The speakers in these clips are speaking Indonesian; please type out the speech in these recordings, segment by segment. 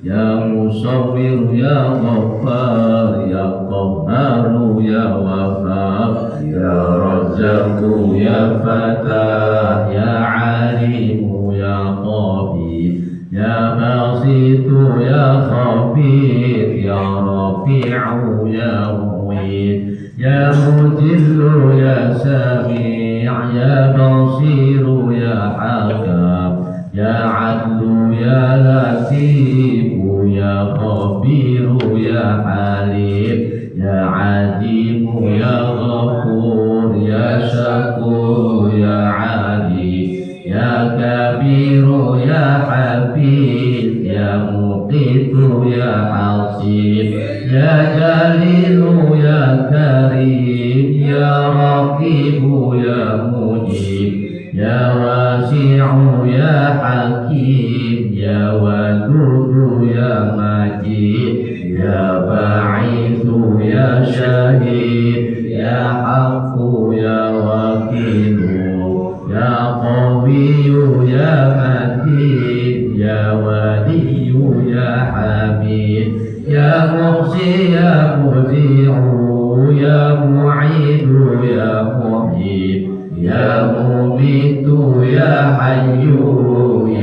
يا مصور يا غفار يا قهار يا وفار يا رزاق يا فتاح يا عليم يا قبير يا بسيط يا خبير يا رفيع يا معيد يا مجل يا سميع يا بصير يا حكم يا عدل يا لطيف يا خبير يا حليم يا عديم يا غفور يا شكور يا عليم يا كبير يا حفيظ يا مقيت يا حصيب يا جليل يا كريم يا رقيب يا مجيب يا واسع يا حكيم يا ودود يا مجيد يا باعث يا شهيد يا حق يا وكيل يا قوي يا متين يا ولي يا حميد يا محصي يا مذيع يا معيد يا محيي يا مميت يا حي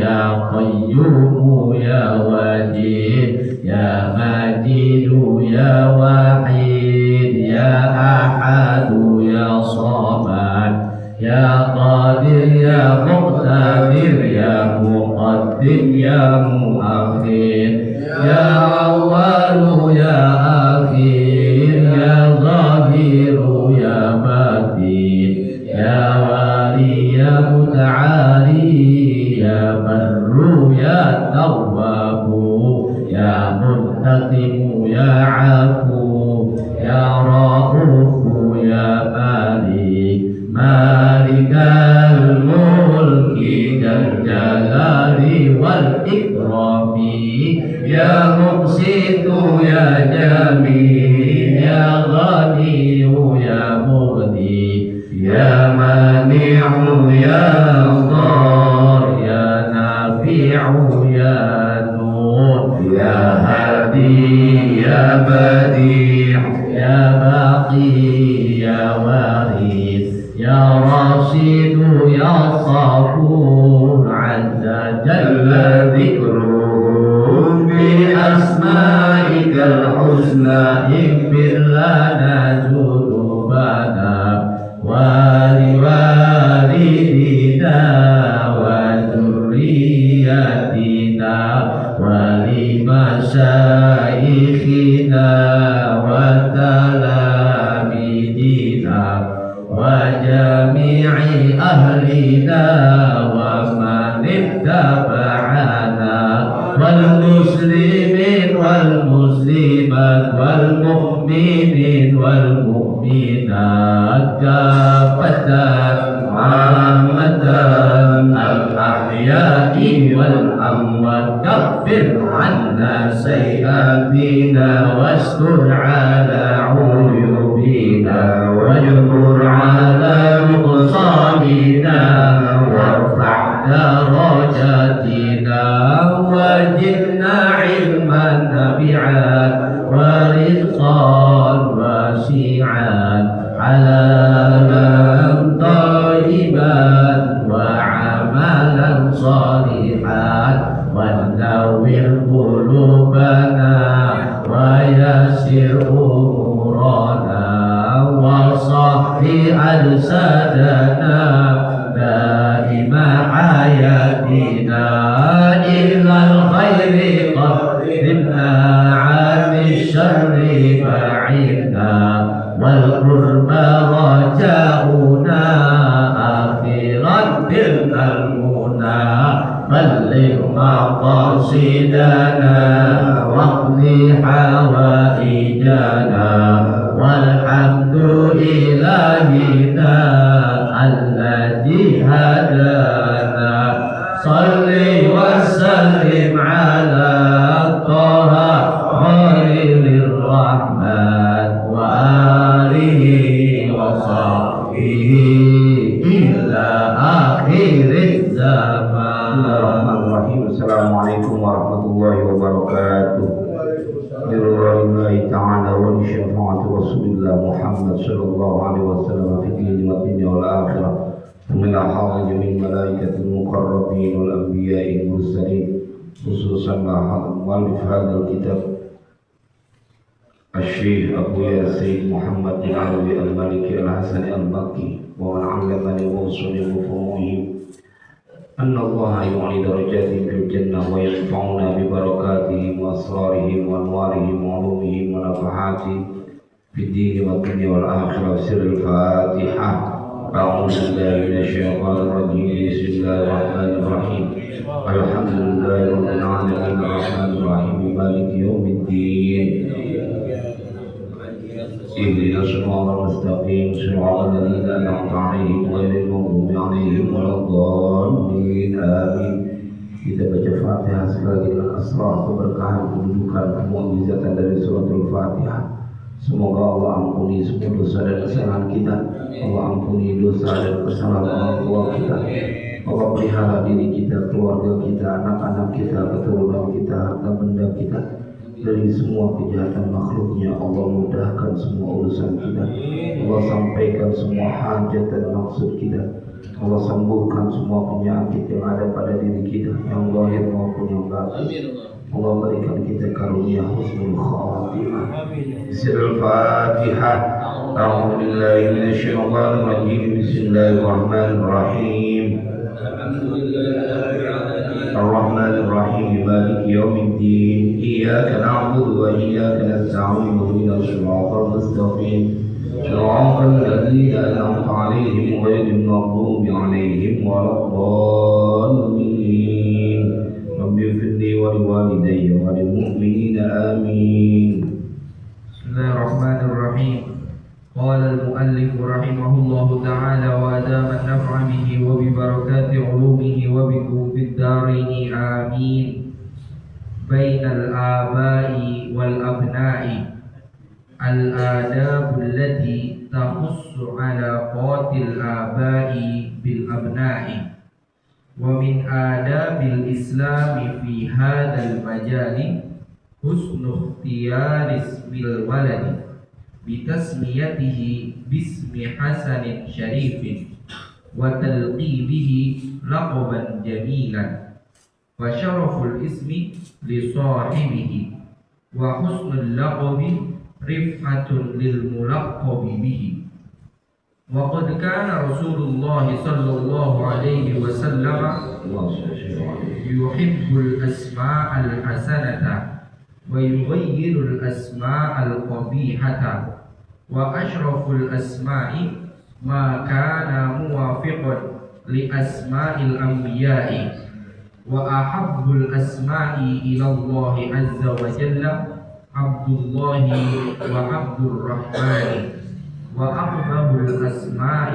يا قيوم يا وجيد يا مجيد يا وحيد يا أحد يا صمد يا قادر يا مقتدر يا مقدم يا مؤخر يا أول يا آخر يا ظاهر يا باطن يا والي يا متعالي يا بر يا تواب يا منتقم يا عفو يا رؤوف يا مالك مالك الملك ذا الجلال والإكرام يا مقسط يا جميل يا غني يا مغني يا مانع يا ضار يا نافع يا نور يا هادي يا بديع يا باقي يا وارث يا راشد يا صبور عز جل ذكره بأسمائك الحسنى اغفر لنا ذنوبنا ولوالدينا وذرياتنا ولمشايخنا وتلاميذنا وجميع أهلنا ومن اتبعنا والمسلمين والمسلمات والمؤمنين والمؤمنات كافة عامة الأحياء والأموات كفر عنا سيئاتنا واستر على عيوبنا واجبر على نقصاننا وارفع درجاتنا وزدنا علما نافعا ورزقا واسعا حلالا طيبا وعملا صالحا ونور قلوبنا ويسر أمورنا وصحح أجسادنا دائم حياتنا إلى الخير قربنا عن الشر بعدنا والقرب رجاؤنا آخرا تلك المنى بلغ مقاصدنا واقض حوائجنا والحمد إلهنا الذي هدانا صل وسلم على طه خير الرحمن وآله وصحبه إلى آخر الزمان. Bismillahirrahmanirrahim. Assalamualaikum warahmatullahi wabarakatuh. الله تعالى ولشفاعة رسول الله محمد صلى الله عليه وسلم في الدين والدنيا والآخرة ثم إلى حاضر جميع الملائكة المقربين والأنبياء المرسلين خصوصا مع مؤلف هذا الكتاب الشيخ أبو ياسين محمد بن علوي المالكي الحسن المكي ومن علمني ووصلني بفهمه أن الله يعلي درجاتهم في الجنة وينفعنا ببركاتهم وأسرارهم وأنوارهم وعلومهم ونفحاتهم في الدين والدنيا والآخرة بسر الفاتحة. أعوذ بالله من الشيطان الرجيم. بسم الله الرحمن الرحيم. الحمد لله رب العالمين الرحمن الرحيم مالك يوم الدين. اهدنا الصراط المستقيم صراط الذين أنعمت عليهم غير المغضوب عليهم ولا الضالين آمين. Kita baca Fatihah sekali dengan asrar keberkahan kedudukan kemukjizatan dari suratul Fatihah. Semoga Allah ampuni semua dosa dan kesalahan kita. Allah ampuni dosa dan kesalahan orang tua kita. Allah pelihara diri kita, keluarga kita, anak-anak kita, keturunan kita, harta benda kita dari semua kejahatan makhluknya. Allah mudahkan semua urusan kita. Allah sampaikan semua hajat dan maksud kita. Allah sembuhkan semua penyakit yang ada pada diri kita, yang zahir maupun yang batin. Allah berikan kita karunia husnul khatimah. Bismillahirrahmanirrahim. A'udzu billahi minasyaitonir rajim. Bismillahirrahmanirrahim. الرحمن الرحيم مالك يوم الدين إياك نعبد وإياك نستعين اهدنا الصراط المستقيم صراط الذين أنعمت عليهم غير المغضوب عليهم ولا الضالين رب اغفر لي ولوالدي وللمؤمنين آمين. بسم الله الرحمن الرحيم. قال المؤلف رحمه الله تعالى وأدام النفع به وببركات علومه وبكوف الدارين آمين. بين الآباء والأبناء الآداب التي تخص علاقات الآباء بالأبناء ومن آداب الإسلام في هذا المجال حسن اختيار اسم الولد بتسميته باسم حسن شريف وتلقيبه لقبا جميلا وشرف الاسم لصاحبه وحسن اللقب رفعة للملقب به. وقد كان رسول الله صلى الله عليه وسلم يحب الأسماء الحسنة ويغير الأسماء القبيحة وأشرف الأسماء ما كان موافقا لأسماء الأنبياء وأحب الأسماء إلى الله عز وجل عبد الله وعبد الرحمن وأقبح الأسماء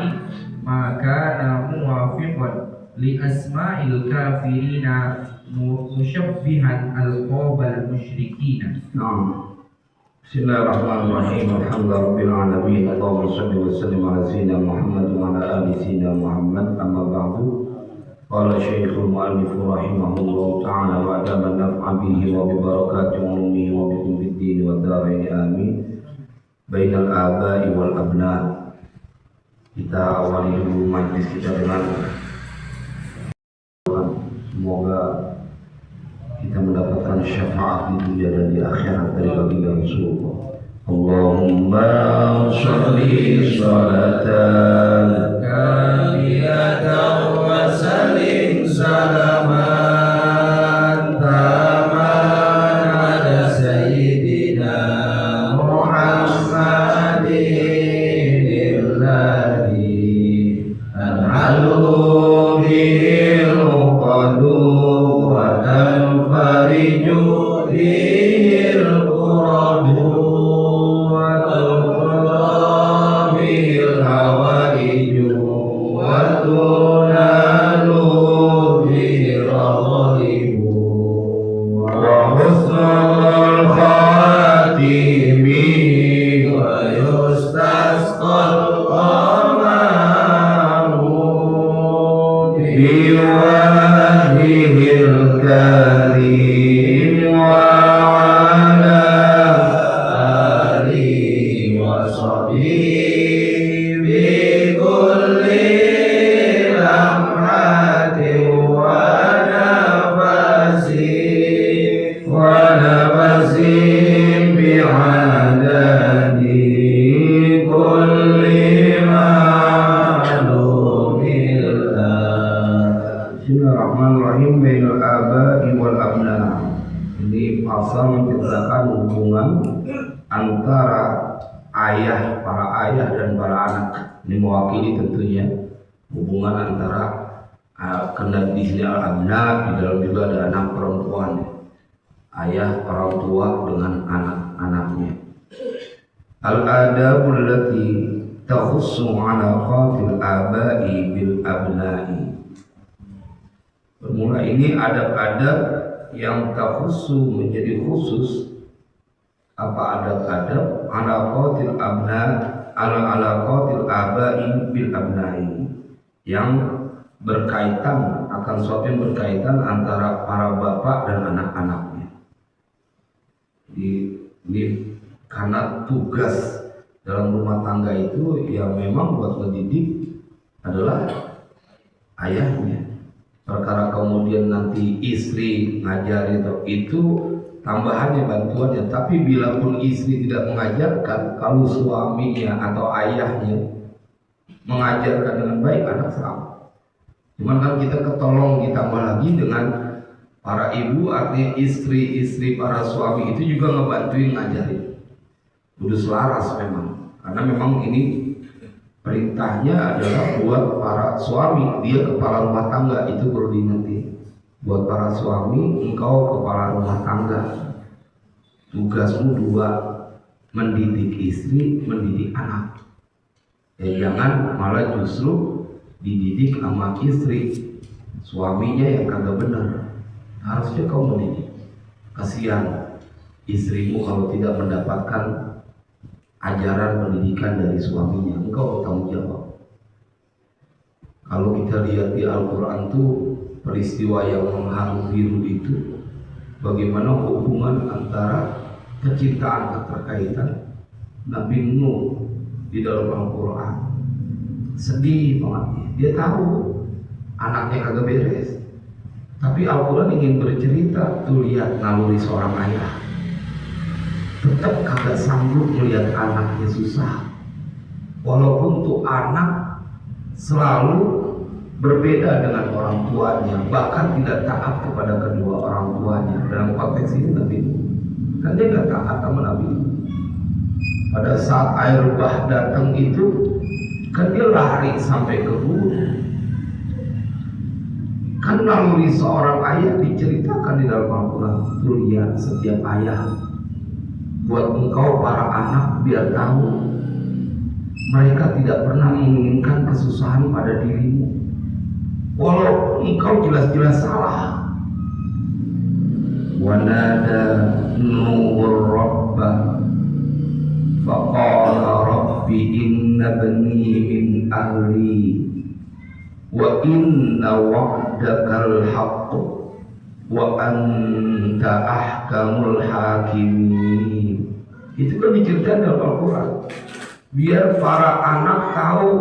ما كان موافقا لأسماء الكافرين مشبها ألقاب المشركين. نعم. بسم الله الرحمن الرحيم. الحمد لله رب العالمين. اللهم صل وسلم على سيدنا محمد وعلى آل سيدنا محمد. أما بعد. قال الشيخ المؤلف رحمه الله تعالى وأدام النفع به وببركات علومه وبكم في الدين والدارين آمين. بين الآباء والأبناء. Kita awali dulu majlis kita dengan semoga kita mendapatkan syafaat di dunia dan di akhirat dari baginda Rasulullah. Allahumma sholli sholatan kamilatan wa sallim salaman taman ala sayyidina Muhammadin alladhi an'alu bil qadu wa tanfariju bil quradu wa tuqda bil hawaiju wa tunalu bil ghaibu wa husnul khatimi wa yustasqal qamaru biwajhil karim wa ala عدد كل معلوم الآن. Bismillahirrahmanirrahim. Bainal aba'i wal abna. Ini pasal menceritakan hubungan antara ayah, para ayah dan para anak. Ini mewakili tentunya hubungan antara kena di sini al-abna, di dalam juga ada anak perempuan, ayah orang tua dengan anak-anaknya. Al-adabul lati takhussu alaqatil aba'i bil abna'i. Bermula ini adab-adab yang takhussu menjadi khusus. Apa adab-adab alaqatil abna alaqatil aba'i bil abna'i, yang berkaitan akan sesuatu yang berkaitan antara para bapak dan anak-anaknya. Ini karena tugas dalam rumah tangga itu ya memang buat mendidik adalah ayahnya. Perkara kemudian nanti istri ngajari itu tambahannya, bantuannya. Tapi bila pun istri tidak mengajarkan, kalau suaminya atau ayahnya mengajarkan dengan baik, anak sama. Cuman kan kita ketolong ditambah lagi dengan para ibu, artinya istri-istri para suami itu juga ngebantuin ngajarin. Udah selaras memang, karena memang ini perintahnya adalah buat para suami. Dia kepala rumah tangga, itu perlu diingat. Buat para suami, engkau kepala rumah tangga, tugasmu dua, mendidik istri, mendidik anak. Jangan malah justru dididik sama istri, suaminya yang kagak benar. Harusnya kau mendidik. Kasihan istrimu kalau tidak mendapatkan ajaran pendidikan dari suaminya, engkau bertanggung jawab. Kalau kita lihat di Al-Quran tuh peristiwa yang mengharu biru itu, bagaimana hubungan antara kecintaan keterkaitan Nabi Nuh di dalam Al-Quran. Sedih banget, dia tahu anaknya kagak beres, tapi Al-Quran ingin bercerita. Tuh lihat naluri seorang ayah, tetap kagak sanggup melihat anaknya susah, walaupun tuh anak selalu berbeda dengan orang tuanya, bahkan tidak taat kepada kedua orang tuanya. Dalam konteks ini Nabi kan dia nggak taat sama Nabi. Pada saat air bah datang itu kan dia lari sampai ke hulu. Kan naluri seorang ayah diceritakan di dalam Al-Quran. Tuh lihat setiap ayah, buat engkau para anak biar tahu mereka tidak pernah menginginkan kesusahan pada dirimu, walaupun engkau jelas-jelas salah. Wanada Nuhur Rabbah faqala rabbi inna bani min ahli wa inna wa'dakal haqq wa anta ahkamul hakimin. Itu kan diceritakan dalam Al-Quran biar para anak tahu.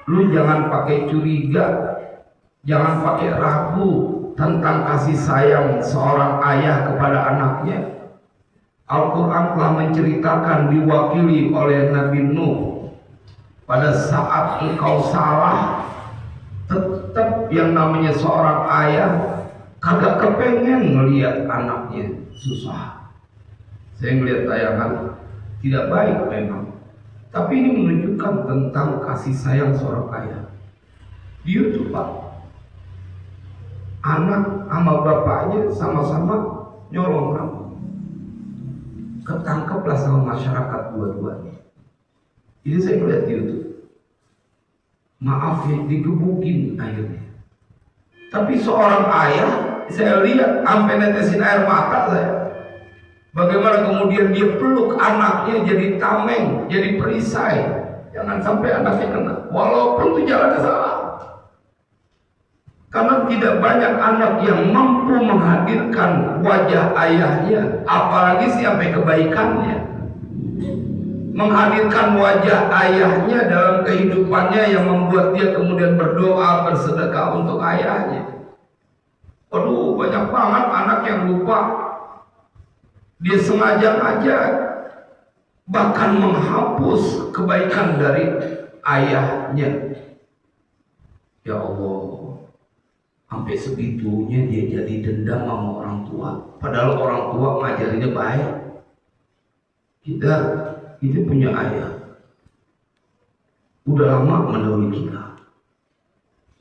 Lu jangan pakai curiga, jangan pakai ragu tentang kasih sayang seorang ayah kepada anaknya. Al-Quran telah menceritakan diwakili oleh Nabi Nuh, pada saat engkau salah, tetap yang namanya seorang ayah kagak kepengen melihat anaknya susah. Saya melihat tayangan tidak baik memang, tapi ini menunjukkan tentang kasih sayang seorang ayah. Di YouTube Pak, anak sama bapaknya sama-sama nyolong rambut, ketangkeplah sama masyarakat dua-duanya. Ini saya melihat di YouTube. Maaf ya, digebukin akhirnya. Tapi seorang ayah, saya lihat sampai netesin air mata saya. Bagaimana kemudian dia peluk anaknya jadi tameng, jadi perisai. Jangan sampai anaknya kena, walaupun itu jalannya salah. Karena tidak banyak anak yang mampu menghadirkan wajah ayahnya, apalagi sampai kebaikannya. Menghadirkan wajah ayahnya dalam kehidupannya yang membuat dia kemudian berdoa, bersedekah untuk ayahnya. Waduh, banyak banget anak yang lupa Dia sengaja bahkan menghapus kebaikan dari ayahnya. Ya Allah, sampai segitunya dia jadi dendam sama orang tua. Padahal orang tua ngajarinnya baik. Kita punya ayah, udah lama mendahului kita.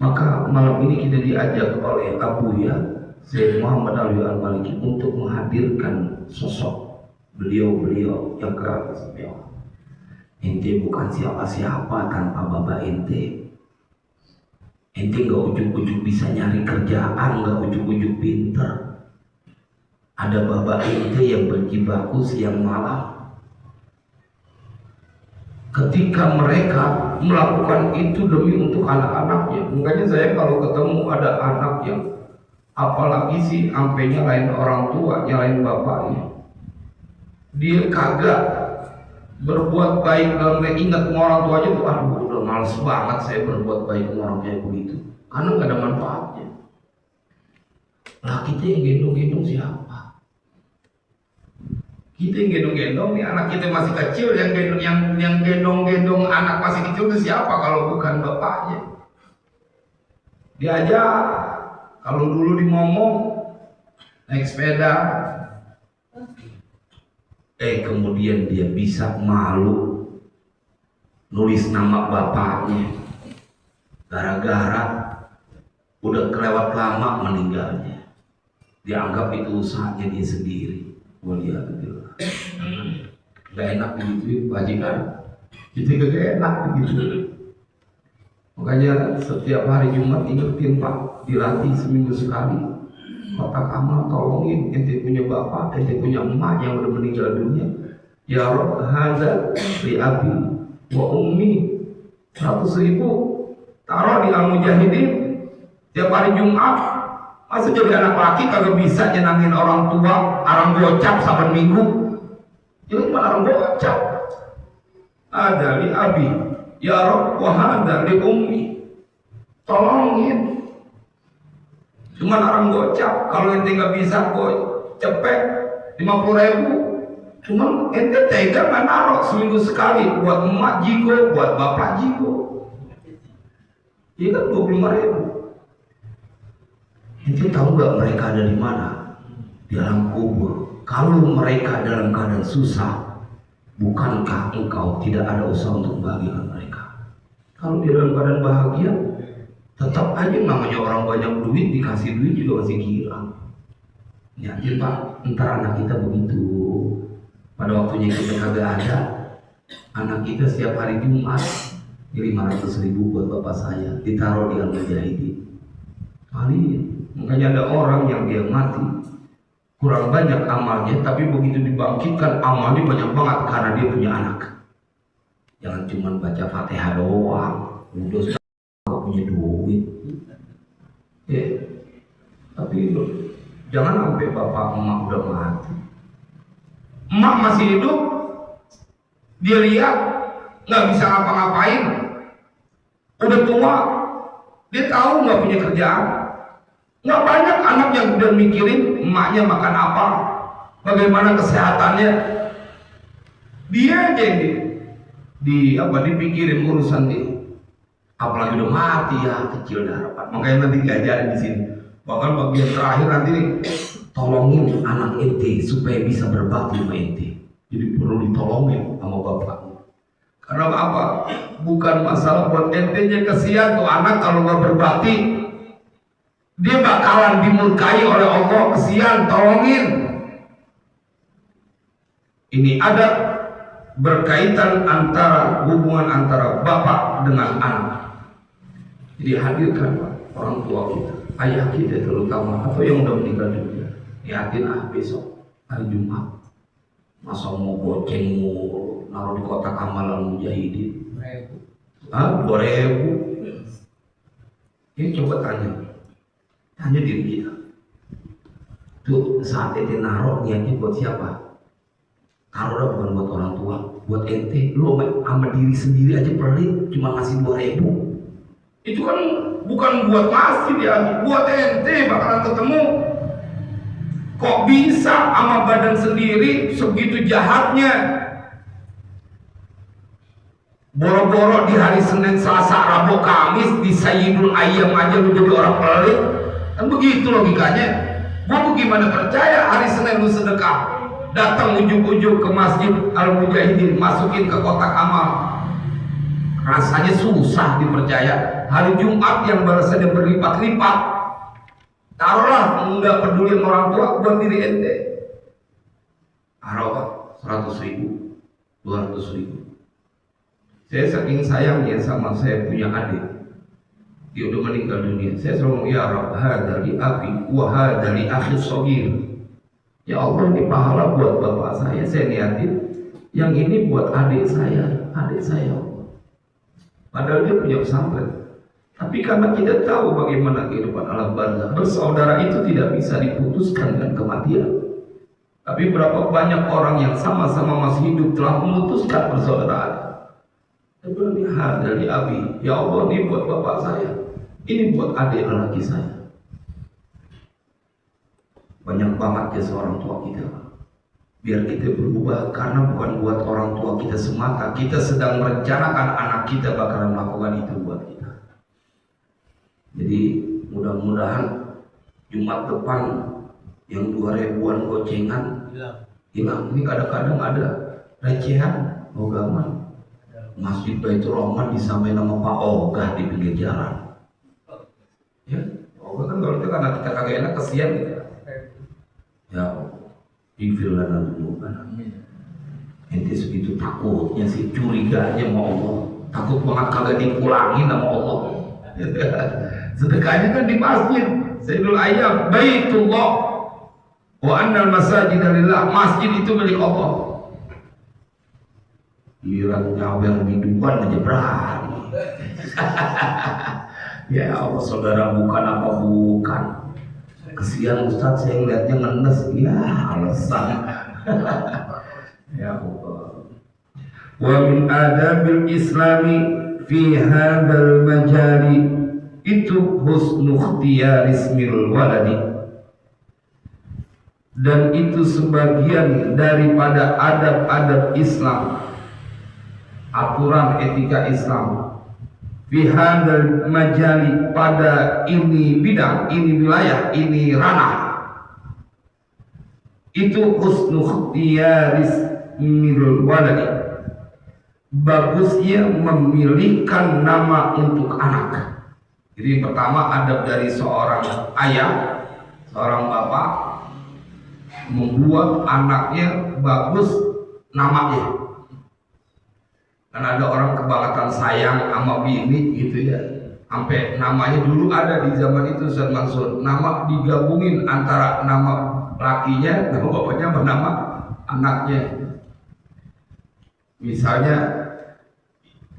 Maka malam ini kita diajak oleh Abu ya Syekh Muhammad Alwi Al-Maliki untuk menghadirkan sosok beliau yang keras. Ente bukan siapa-siapa tanpa bapak ente. Ente gak ujuk-ujuk bisa nyari kerjaan, gak ujuk-ujuk pinter. Ada bapak ente yang berjibaku siang malam. Ketika mereka melakukan itu demi untuk anak-anaknya. Makanya saya kalau ketemu ada anak yang apalagi sih sampai nyalain orang tua, nyalain bapaknya, dia kagak berbuat baik dan ingat sama orang tuanya tuh, aduh udah males banget saya berbuat baik sama orang kayak begitu, karena gak ada manfaatnya. Lah kita yang gendong-gendong siapa? Kita yang gendong-gendong nih, anak kita masih kecil, yang gendong-gendong anak masih kecil itu siapa kalau bukan bapaknya? Diajak, kalau dulu di Momo naik sepeda, kemudian dia bisa malu nulis nama bapaknya gara-gara udah kelewat lama meninggalnya, dianggap itu usahanya dia sendiri. Waliyahulillah. Gak enak begitu bajikan, itu gak enak begitu. Makanya setiap hari Jumat ingetin Pak, dilatih seminggu sekali. Kotak amal tolongin, ente punya bapak, ente punya emak yang udah meninggal dunia. Ya Rob, hadza li abi wa ummi, 100.000 taruh di Al-Mujahidin tiap hari Jumat. Masa jadi anak laki kagak bisa nyenangin orang tua, orang gocap saban minggu. Jadi cuma orang gocap. Ada li abi, ya Rob wa hadza li ummi. Tolongin. Cuman orang gocap, kalau ente nggak bisa cepet 50.000. Cuman ente tega nggak naruh seminggu sekali buat emak jigo, buat bapak jigo. Iya kan 25.000. Ente tahu nggak mereka ada di mana? Di dalam kubur. Kalau mereka dalam keadaan susah, bukankah engkau tidak ada usaha untuk membahagiakan mereka? Kalau di dalam keadaan bahagia, tetap aja namanya orang banyak duit, dikasih duit juga masih gila. Ya, Pak, ntar anak kita begitu. Pada waktunya kita kagak ada, anak kita setiap hari Jumat 500.000 buat bapak saya, ditaruh di Al-Mujahidin. Kali makanya ada orang yang dia mati kurang banyak amalnya, tapi begitu dibangkitkan amalnya banyak banget karena dia punya anak. Jangan cuma baca Fatihah doang, udah nggak punya duit. Ya, tapi jangan sampai bapak emak udah mati, emak masih hidup, dia lihat nggak bisa ngapa-ngapain, udah tua, dia tahu nggak punya kerjaan. Nggak banyak anak yang udah mikirin emaknya makan apa, bagaimana kesehatannya. Dia aja yang dipikirin urusan dia. Apalagi udah mati ya, kecil dah harapan. Makanya nanti diajarin di sini. Bahkan bagian terakhir nanti nih, tolongin anak ente supaya bisa berbakti sama ente. Jadi perlu ditolongin sama bapak. Karena apa? Bukan masalah buat ente-nya, kesian tuh anak kalau nggak berbakti. Dia bakalan dimurkai oleh Allah, kesian, tolongin. Ini ada berkaitan antara hubungan antara bapak dengan anak. Jadi hadirkan Pak, orang tua kita, ayah kita terutama, atau yang udah meninggal dunia. Lihatin besok hari Jumat, masa mau goceng mau naruh di kotak amal Al-Mujahidin 2.000. Ini coba tanya diri kita tuh, saat ente naruh niatnya buat siapa? Taruhlah bukan buat orang tua, buat ente. Lo sama diri sendiri aja pelit cuma ngasih 2.000. Itu kan bukan buat masjid ya, buat ente bakalan ketemu. Kok bisa sama badan sendiri segitu jahatnya? Boro-boro di hari Senin, Selasa, Rabu, Kamis di Sayyidul Ayyam aja lu jadi orang pelit. Kan begitu logikanya. Gua gimana percaya hari Senin lu sedekah, datang ujung-ujung ke Masjid Al-Mujahidin, masukin ke kotak amal. Rasanya susah dipercaya. Hari Jumat yang balasannya berlipat-lipat, taruhlah nggak peduli sama orang tua buat diri ente. Taruh 100.000, 200.000. Saya saking sayangnya sama saya punya adik, dia udah meninggal dunia. Saya selalu ya Rabb, hadza li abi wa hadza li akhi shagir. Ya Allah, ini pahala buat bapak saya niatin. Yang ini buat adik saya. Padahal dia punya pesantren. Tapi karena kita tahu bagaimana kehidupan alam barzakh, bersaudara itu tidak bisa diputuskan dengan kematian. Tapi berapa banyak orang yang sama-sama masih hidup telah memutuskan persaudaraan. Dia hadza li abi, ya Allah, ini buat bapak saya, ini buat adik lelaki saya. Banyak banget ya seorang tua kita. Biar kita berubah, karena bukan buat orang tua kita semata, kita sedang merencanakan anak kita bakalan melakukan itu buat kita. Jadi mudah-mudahan Jumat depan yang 2.000-an gocengan hilang. Ini kadang-kadang ada recehan ogaman. Masjid Baitur Rahman disamain nama Pak Ogah di pinggir jalan. Ya, Ogah kan kalau itu karena kita kagak enak kesian gitu. Ya, ighfir lana dzunubana. Ente segitu takutnya sih, curiganya sama Allah. Takut banget kagak dipulangin sama Allah. Sedekahnya kan di masjid. Sayyidul Ayyam, Baitullah wa annal masajida lillah. Masjid itu milik Allah. Giliran nyawer biduan aja berani. Ya Allah, saudara, bukan apa bukan. Kesian Ustaz, saya ngeliatnya ngenes. Ya alasan. Ya Allah. Wa min adabil islami fi hadzal majali, itu husnu ikhtiyar ismil waladi. Dan itu sebagian daripada adab-adab Islam, aturan etika Islam. Fi hadzal majali, pada ini bidang, ini wilayah, ini ranah. Itu husnu ikhtiyaris mirul waladi, bagusnya memilihkan nama untuk anak. Jadi pertama adab dari seorang ayah, seorang bapak, membuat anaknya bagus namanya. Kan ada orang kebangetan sayang sama bini gitu ya, sampai namanya dulu ada di zaman itu Ustaz Mansur, nama digabungin antara nama lakinya, nama bapaknya, sama nama anaknya. Misalnya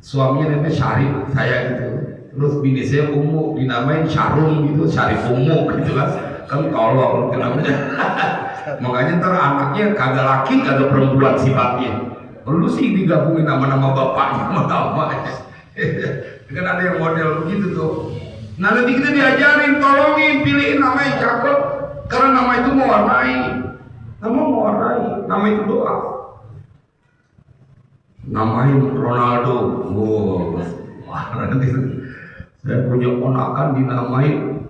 suaminya namanya Syarif, saya gitu, terus bini saya Umu, dinamain Syarum gitu, Syarif Umu gitu kan tolong gitu namanya. Makanya ntar anaknya kagak laki kagak perempuan sifatnya. Perlu sih digabungin nama-nama bapaknya sama namanya. Kan ada yang model begitu tuh. Nah nanti kita diajarin, tolongin, pilihin nama yang cakep, karena nama itu mewarnai. Nama itu doa. Namain Ronaldo. Wah, nanti saya punya ponakan dinamain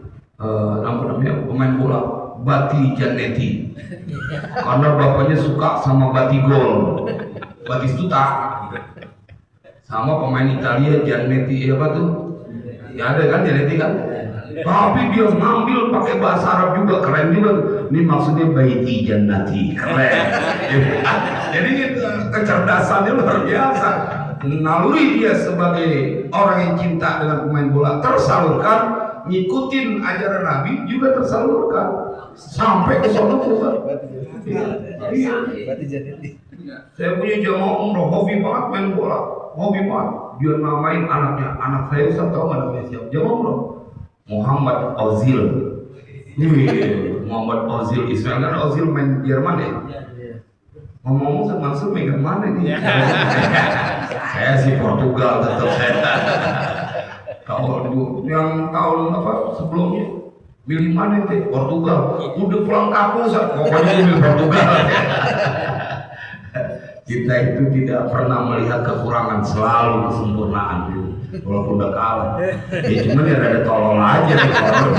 namanya pemain bola Bati Janetti. Karena bapaknya suka sama Batigol, Batistuta, sama pemain Italia Janetti, apa tuh? Ya ada kan Janetti kan? Tapi dia ngambil pakai bahasa Arab juga, keren juga. Ini maksudnya Baiti Jannati, keren. Jadi kecerdasannya luar biasa. Naluri dia sebagai orang yang cinta dengan pemain bola tersalurkan, ngikutin ajaran Nabi juga tersalurkan sampai ke sono tuh. Iya. Saya punya jamaah umroh, hobi banget main bola, hobi banget. Dia namain anaknya, anak saya Ustaz tahu nggak namanya siapa? Jamaah umroh, Muhammad Ozil. Muhammad Ozil Ismail, kan Ozil main Jerman ya. Ngomong-ngomong sama Mansur megang mana nih? Saya sih Portugal tetap saya. Tahun yang tahun apa sebelumnya Milih mana teh? Portugal. Udah pulang kampung, pokoknya milih Portugal. Kita itu tidak pernah melihat kekurangan, selalu kesempurnaan gitu. Walaupun udah kalah. Ya cuman ya ada tolol aja nih kalau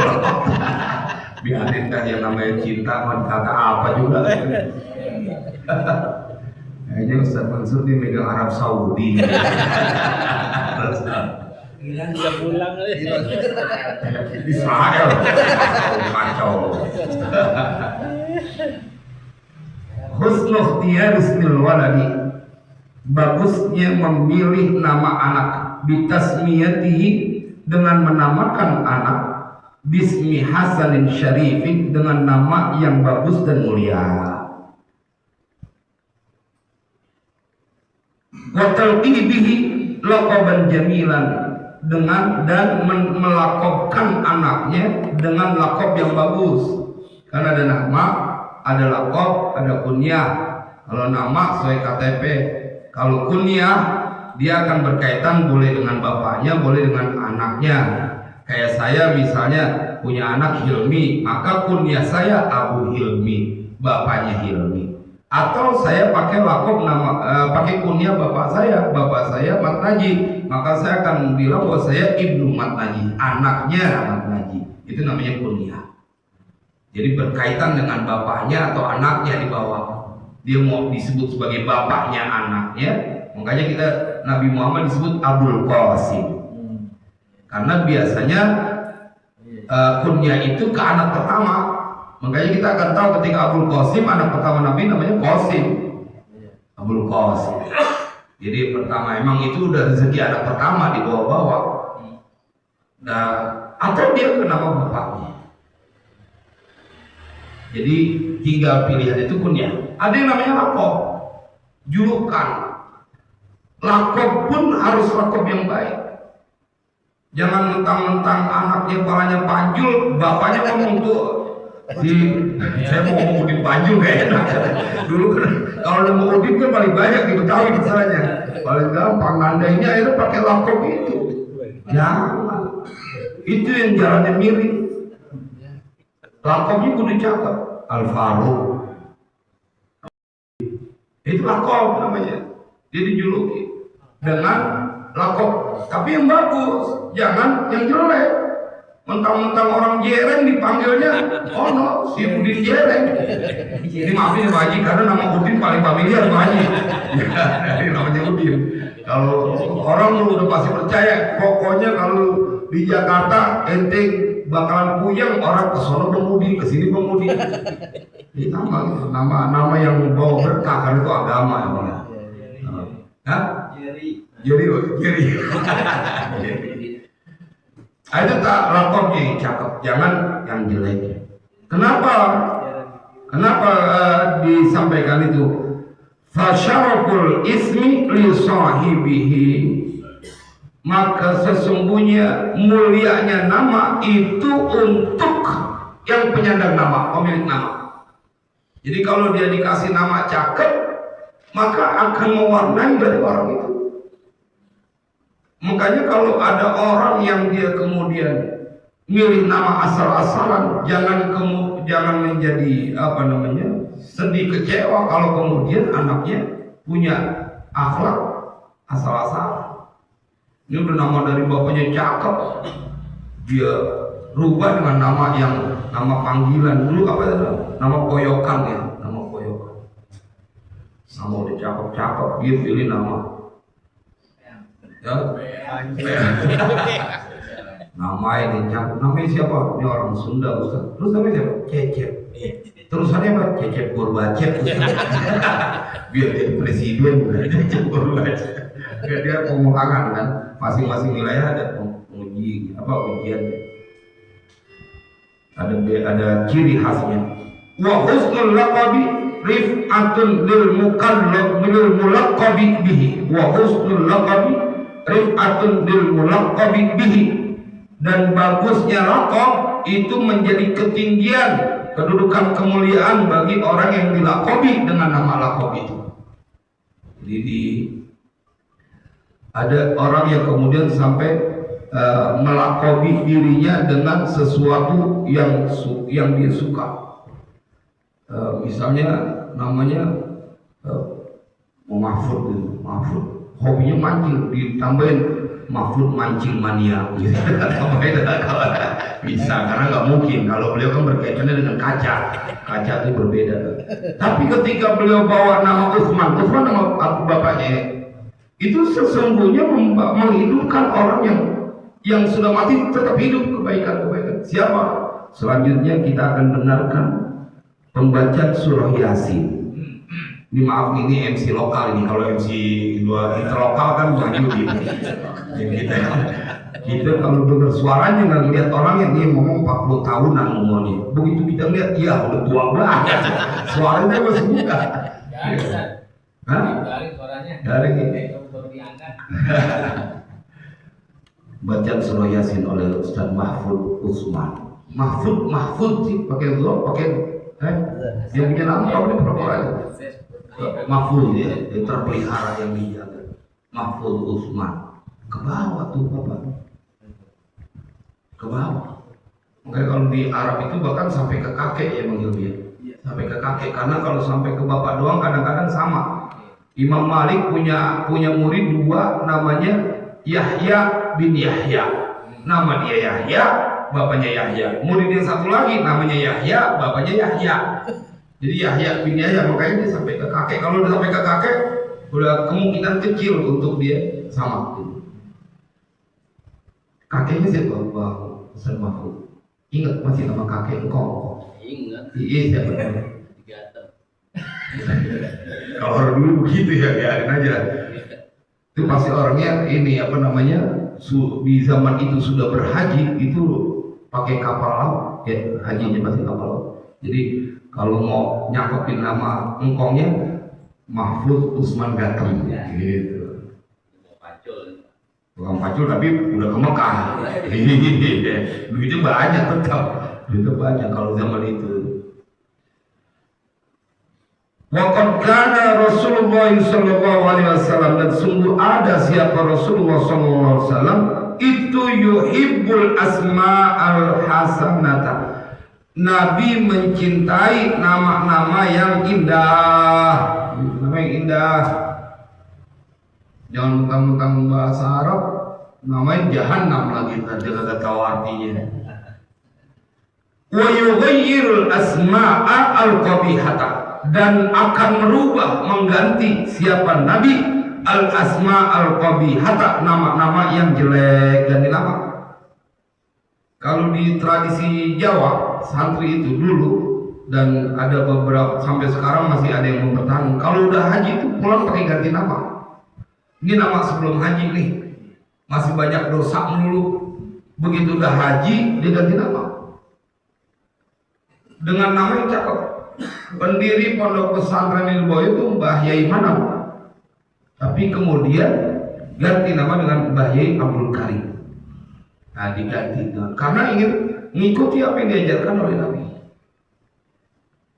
biarin kan yang namanya cinta kata apa juga. Kayaknya Ustaz Mansur nih megang Arab Saudi. Bilang dia pulang Israel. Kacau. Husnul ikhtiyar ismil waladi, bagusnya memilih nama anak, bitasmiyatihi, dengan menamakan anak, bismi hasanin syarifin, dengan nama yang bagus dan mulia, wa talqibihi laqaban jamilan, dengan dan melakobkan anaknya dengan lakob yang bagus. Karena ada nama, ada lakob, ada kunyah. Kalau nama sesuai KTP, kalau kunyah dia akan berkaitan boleh dengan bapaknya, boleh dengan anaknya. Kayak saya misalnya punya anak Hilmi, maka kunyah saya Abu Hilmi, bapaknya Hilmi. Atau saya pakai lakob nama, pakai kunyah bapak saya Mat Naji, maka saya akan bilang bahwa saya Ibnu Mat Naji, anaknya Mat Naji. Itu namanya kunyah. Jadi berkaitan dengan bapaknya atau anaknya di bawah. Dia mau disebut sebagai bapaknya anaknya, makanya kita Nabi Muhammad disebut Abul Qasim. Karena biasanya kunyah itu ke anak pertama. Makanya kita akan tahu ketika Abul Qasim, anak pertama Nabi namanya Qasim. Abul Qasim. Jadi pertama emang itu udah rezeki anak pertama di bawah-bawah. Nah, atau dia ke nama bapaknya. Jadi tinggal pilihan itu kunyah. Ada yang namanya lakob, julukan. Lakob pun harus lakob yang baik. Jangan mentang-mentang anaknya palanya panjul, bapaknya ngomong tuh, saya mau ngomong Udin Panjul gak enak. Dulu kan kalau udah mau Udin kan paling banyak di Betawi misalnya, paling gampang nandainya itu pakai lakob itu. Jangan, itu yang jalannya mirip. Lakobnya kudu cakep. Al-Faruq, itu lakob namanya. Dia dijuluki dengan lakob, tapi yang bagus, jangan yang jelek. Mentang-mentang orang Jereng dipanggilnya, oh no, si Udin Jereng. Ini maafin ya Pak Haji, karena nama Udin paling familiar Pak Haji. Ini namanya Udin. Kalau orang udah pasti percaya, pokoknya kalau di Jakarta ente bakalan puyeng, orang kesono Udin, kesini Udin. Ini nama yang bawa berkah, karena itu agama ya. Hah? Jeri. Itu tak lakornya yang cakep, jangan yang jelek. Kenapa disampaikan itu? Fasyaraful ismi li sahibihi, maka sesungguhnya mulianya nama itu untuk yang penyandang nama, pemilik nama. Jadi kalau dia dikasih nama cakep, maka akan mewarnai dari orang itu. Makanya kalau ada orang yang dia kemudian milih nama asal-asalan, jangan menjadi sedih kecewa kalau kemudian anaknya punya akhlak asal-asalan. Ini udah nama dari bapaknya cakep, dia rubah dengan nama panggilan dulu apa itu? Nama koyokan ya, nama koyokan. Nama udah cakep-cakep, dia pilih nama. Ya, nama ini cakep. Namanya siapa? Ini orang Sunda Ustaz. Terus namanya siapa? Cecep. Terusannya apa? Cecep Gorbacep. Biar jadi presiden, Cecep Gorbacep. Dia pengulangan kan. Masing-masing wilayah ada ujian. Ada ciri khasnya. Wa husnul laqabi rif'atun lil mukallab lil mulaqqabi bihi. Wa husnul laqabi rif'atun lil mulaqqabi bihi, dan bagusnya laqab itu menjadi ketinggian, kedudukan kemuliaan bagi orang yang dilaqabi dengan nama laqab itu. Jadi ada orang yang kemudian sampai melakobi dirinya dengan sesuatu yang dia suka. Misalnya namanya Mahfud gitu. Mahfud hobinya mancing, ditambahin Mahfud mancing mania gitu. Tambahin kalau bisa, karena nggak mungkin kalau beliau kan berkaitannya dengan kaca itu berbeda. Tapi ketika beliau bawa nama Utsman nama bapaknya itu sesungguhnya menghidupkan orang yang sudah mati tetap hidup, kebaikan. Siapa? Selanjutnya kita akan dengarkan pembacaan surah Yasin. Ini maaf, ini MC lokal ini. Kalau MC interlokal kan maju gitu. Kita kalau dengar suaranya nggak lihat orangnya, dia ngomong 40 tahunan ngomongnya. Begitu kita lihat, iya udah tua banget. Suaranya masih muda. Hah? Dari suaranya. Dari ini. Bacaan surah Yasin oleh Ustaz Mahfud Utsman. Mahfud sih pakai dia punya nama kalau dia berapa aja. Mahfud ya, yang terpelihara yang dijaga. Mahfud Utsman. Ke bawah tuh Bapak. Ke bawah. Makanya kalau di Arab itu bahkan sampai ke kakek ya manggil dia. Sampai ke kakek, karena kalau sampai ke bapak doang kadang-kadang sama. Imam Malik punya murid dua, namanya Yahya bin Yahya. Nama dia Yahya, bapaknya Yahya. Murid yang satu lagi namanya Yahya, bapaknya Yahya. Jadi Yahya bin Yahya, makanya dia sampai ke kakek. Kalau udah sampai ke kakek, udah kemungkinan kecil untuk dia sama. Kakeknya siapa? Bang Ustaz Mahfud. Ingat masih nama kakek engkau? Ingat. Iya siapa? Kalau orang dulu begitu ya, biarin aja. Itu pasti orangnya ini apa namanya, di zaman itu sudah berhaji, itu pakai kapal laut ya, hajinya pasti kapal laut. Jadi kalau mau nyakopin nama engkongnya Mahfud Utsman Gateng gitu. Tukang pacul tapi udah ke Mekah. Duitnya banyak tetap. Duitnya banyak kalau zaman itu. Waqad kana Rasulullah sallallahu alaihi wasallam, dan sungguh ada siapa Rasulullah sallallahu alaihi wasallam itu yuhibbul asma'al hasanata. Nabi mencintai nama-nama yang indah. Nama yang indah. Jangan mentang-mentang bahasa Arab namanya jahannam lagi, tadi kagak tahu artinya. Wa yughayyirul asma'a al-qabihata, dan akan merubah, mengganti siapa Nabi al-asma al-qabihata, nama-nama yang jelek, ganti nama. Kalau di tradisi Jawa santri itu dulu, dan ada beberapa sampai sekarang masih ada yang mempertahankan, kalau udah haji itu pulang pakai ganti nama. Ini nama sebelum haji nih, masih banyak dosa melulu. Begitu udah haji dia ganti nama dengan nama yang cakep. Pendiri pondok pesantren Ilmu itu Mbah Yai Manam, tapi kemudian ganti nama dengan Mbah Yai Abdul Karim. Nah diganti karena ingin mengikuti apa yang diajarkan oleh Nabi.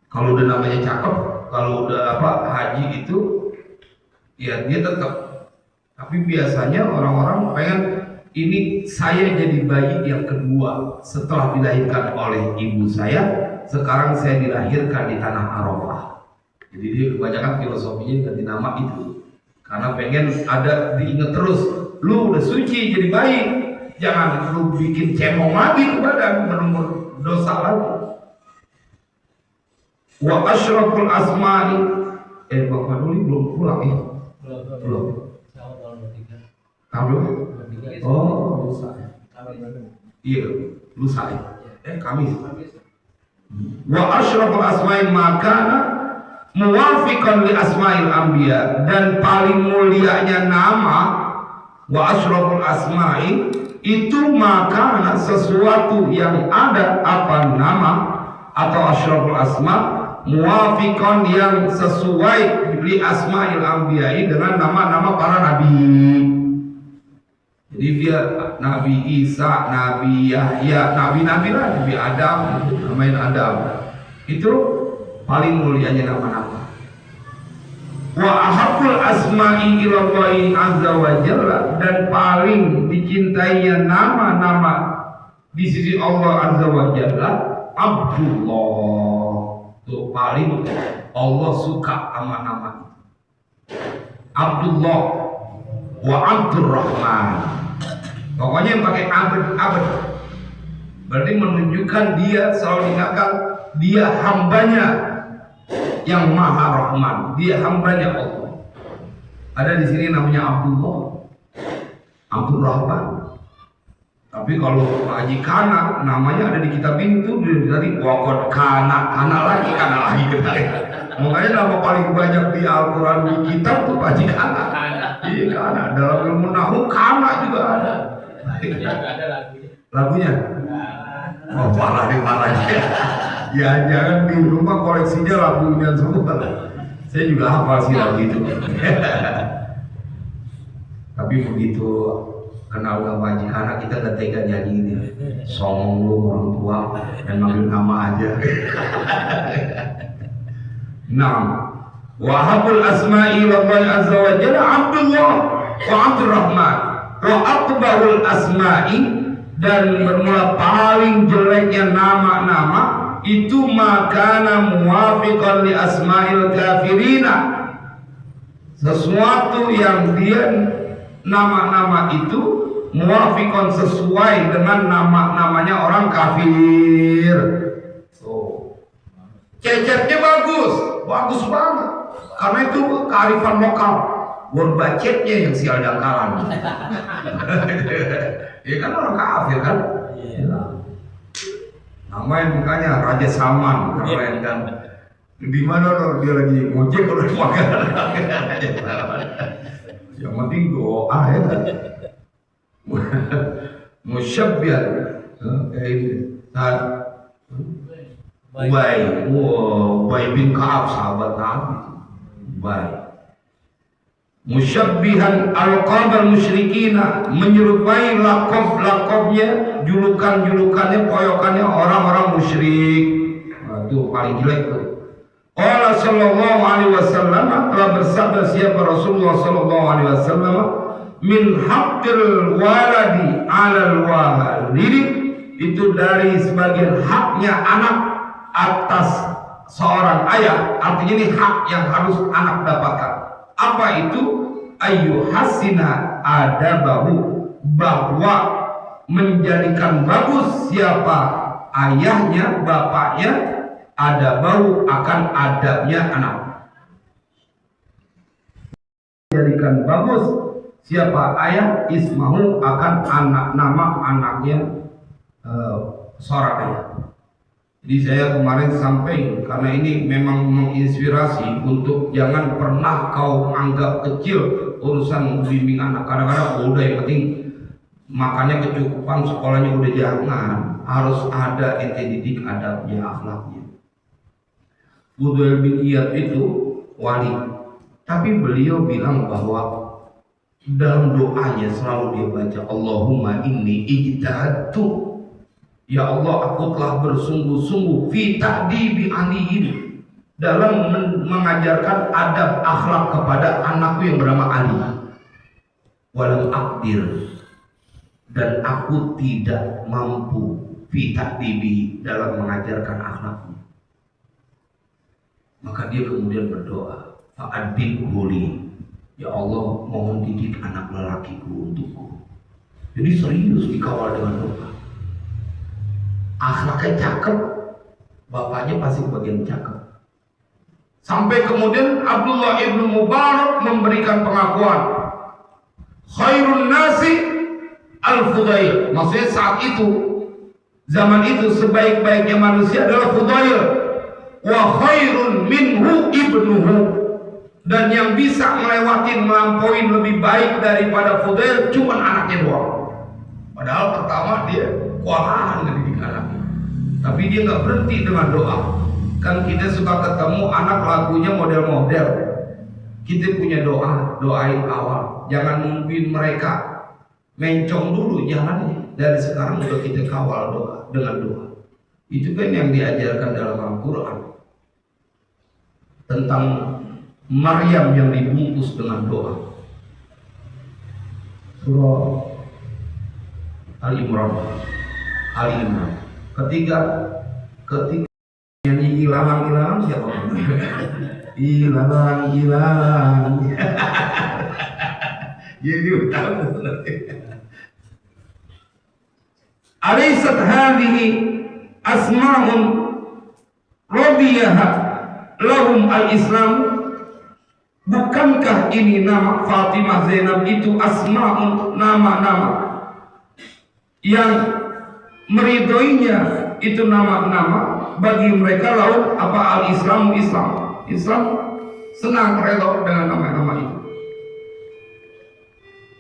Kalau udah namanya cakep, kalau udah haji itu ya dia tetap. Tapi biasanya orang-orang pengen ini saya jadi bayi yang kedua setelah dilahirkan oleh ibu saya. Sekarang saya dilahirkan di tanah Arafah. Jadi dia kebanyakan filosofinya ganti nama itu karena pengen ada diingat terus. Lu udah suci jadi bayi, jangan lu bikin cemong lagi kepada berumur dosa lagi. Wa asyraful asma'i. Bapak Duli belum pulang ya? Belum. Kamu? Oh, lusa. Iya, lusa ya. Kamis. Wa asyraful asma'il makana muwafiqan li asma'il anbiya, dan paling mulianya nama wa asyraful asma'i itu makana sesuatu yang ada apa nama atau asyraful asma' muwafiqan yang sesuai li asma'il anbiya dengan nama-nama para nabi. Jadi dia Nabi Isa, Nabi Yahya, Nabi-Nabi lah, Nabi Adam, namain Adam. Itu paling mulianya nama-nama. Wa ahabbul asma'i ilallahi azza wa jalla, dan paling dicintainya nama-nama di sisi Allah azza wa jalla Abdullah. Tuh paling Allah suka sama nama itu. Abdullah wa Abdurrahman. Pokoknya yang pakai abad berarti menunjukkan dia selalu diingatkan dia hambanya yang maha rahman, dia hambanya Allah. Ada di sini namanya Abdullah, Abdurrahman. Tapi kalau Pak Haji Kana namanya ada di kitab ini tuh dari wakot kana lagi makanya nama paling banyak di Al-Quran di kitab tuh Pak Haji Kana. Iya Kana, dalam ilmu nahu Kana juga ada. Lagunya? Oh parah nih parahnya. Ya jangan di rumah koleksinya lagunya semua. Saya juga hafal sih lagu itu. Tapi begitu kenal sama Haji Kana kita gak tega nyanyi ini. Songong lu orang tua dan manggil nama aja. Naam. Wahabul asma'i lillahi azza wa jalla Abdullah wa Abdurrahman. Wa aqbahul asma'i, dan bermula paling jeleknya nama-nama itu makana muwafiqan li asma'il kafirina, sesuatu yang dia nama-nama itu muwafiqan sesuai dengan nama-namanya orang kafir. Cecetnya bagus banget karena itu kearifan lokal. Berbacetnya yang sial dangkalan. Ya kan orang kafir kan? Namanya makanya Raja Salman keren kan. Di mana dia lagi ngojek kalau di makanan. Yang penting doa ya kan. Musyabbihan kayak ini. Ubay bin Ka'ab sahabat Nabi. Ubay. Musyabbihan alqabal musyrikina, menyerupai lakob-lakobnya, julukan-julukannya, poyokannya orang-orang musyrik. Nah, itu paling jelek tuh. Qala sallallahu alaihi wasallam, telah bersabda siapa Rasulullah sallallahu alaihi wasallam, min haqqil waladi 'alal walidi, itu dari sebagian haknya anak atas seorang ayah. Artinya ini hak yang harus anak dapatkan. Apa itu? Ayu hasina adabahu, bahwa menjadikan bagus siapa ayahnya, bapaknya, adabahu akan adabnya anak. Menjadikan bagus siapa ayah, ismahu akan anak, nama anaknya seorang ayah. Jadi saya kemarin sampaikan, karena ini memang menginspirasi untuk jangan pernah kau anggap kecil urusan bimbing anak. Kadang-kadang udah yang penting makannya kecukupan, sekolahnya udah jangan, harus ada ente didik adabnya, akhlaknya. Fudail bin Iyad itu wali, tapi beliau bilang bahwa dalam doanya selalu dia baca Allahumma inni ijtahadtu, ya Allah aku telah bersungguh-sungguh fi ta'dibi aliyin, dalam mengajarkan adab akhlak kepada anakku yang bernama Ali. Walam aqdir, dan aku tidak mampu fi ta'dibi, dalam mengajarkan akhlaknya. Maka dia kemudian berdoa, fa'adibhu li, ya Allah mohon didik anak lelakiku untukku. Jadi serius dikawal dengan doa. Akhlaknya cakep, bapaknya pasti bagian cakep. Sampai kemudian Abdullah ibnu Mubarak memberikan pengakuan, khairun nasi al-Fudail. Maksudnya saat itu, zaman itu sebaik-baiknya manusia adalah Fudail. Wa khairun minhu ibnuhu, dan yang bisa melampaui lebih baik daripada Fudail cuma anaknya doang. Padahal pertama dia kewalahan ngedidik anaknya, tapi dia nggak berhenti dengan doa. Kan kita suka ketemu anak lagunya model-model, kita punya doa, doain awal, jangan nungguin mereka mencong dulu jalannya. Dari sekarang udah kita kawal doa dengan doa. Itu kan yang diajarkan dalam Al-Quran tentang Maryam yang dibungkus dengan doa. Surah Al-Imran. Ketika nyanyi ilang siapa? Ilang. Jadi tahu. Alaysat hadhihi asma'un radiyaha lahum al-Islam. Bukankah ini nama Fatimah Zainab itu asma'un, nama-nama yang meridhoinya, itu nama-nama bagi mereka laut apa al-Islam, Islam senang redha dengan nama-nama itu.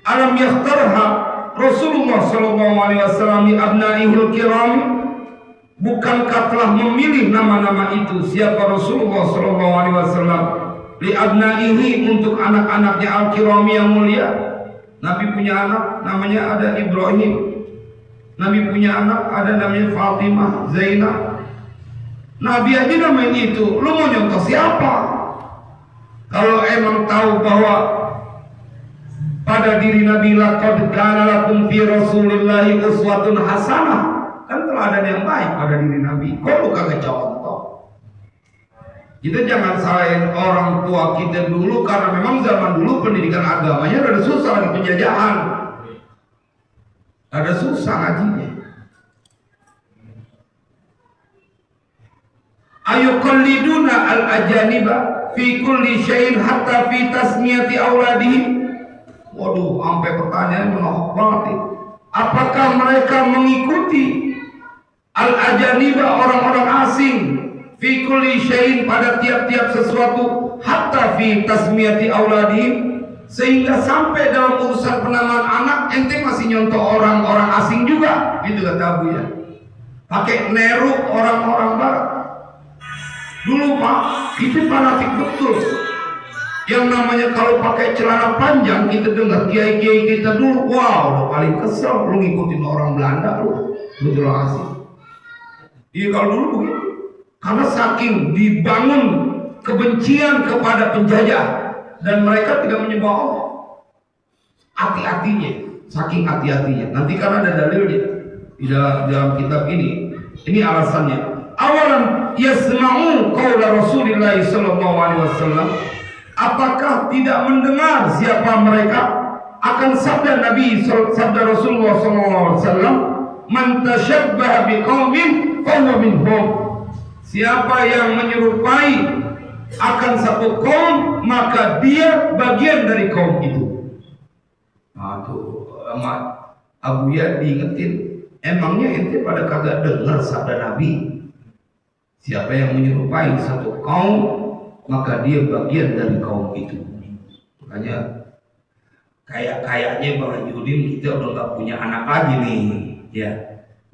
Alam yakhtarha Rasulullah sallallahu alaihi wasallam li abnaihil kiram. Bukankah telah memilih nama-nama itu siapa Rasulullah sallallahu alaihi wasallam li abnaihi untuk anak-anaknya al-kirami yang mulia. Nabi punya anak namanya ada Ibrahim. Nabi punya anak ada namanya Fatimah, Zainab. Nabi aja namain itu. Lu mau nyontoh siapa? Kalau emang tahu bahwa pada diri Nabi laqad kana lakum fi Rasulillahi uswatun hasanah, kan teladan yang baik pada diri Nabi. Kok lu kagak contoh? Kita jangan salahin orang tua kita dulu, karena memang zaman dulu pendidikan agamanya rada susah di penjajahan. Ada susah ngajinya. Ayuqalliduna al-ajaniba fi kulli syai'in hatta fi tasmiyati auladihim. Waduh, sampai pertanyaan menohok banget nih. Apakah mereka mengikuti al-ajaniba, orang-orang asing, fi kulli syai'in, pada tiap-tiap sesuatu, hatta fi tasmiyati auladihim, sehingga sampai dalam urusan penamaan anak ente masih nyontoh orang-orang asing juga, gitu kata Abu ya. Pakai neru orang-orang barat. Dulu Pak, itu fanatik betul. Yang namanya kalau pakai celana panjang, kita dengar kiai-kiai kita dulu, wow, udah paling kesel, lu ngikutin orang Belanda lu terima kasih. Iya kalau dulu begitu. Karena saking dibangun kebencian kepada penjajah dan mereka tidak menyembah Allah. Hati-hatinya, saking hati-hatinya. Nanti karena ada dalilnya di dalam kitab ini. Ini alasannya. Awalan yasma'u qaula Rasulillah sallallahu alaihi wasallam. Apakah tidak mendengar siapa mereka akan sabda Nabi, sabda Rasulullah sallallahu alaihi wasallam, man tashabbaha biqaumin fahuwa minhum. Siapa yang menyerupai akan satu kaum, maka dia bagian dari kaum itu. Nah tuh Abu Ya diingetin, emangnya ente pada kagak dengar sabda Nabi? Siapa yang menyerupai satu kaum, maka dia bagian dari kaum itu. Makanya kayaknya Bang Haji Udin kita udah gak punya anak lagi nih, ya.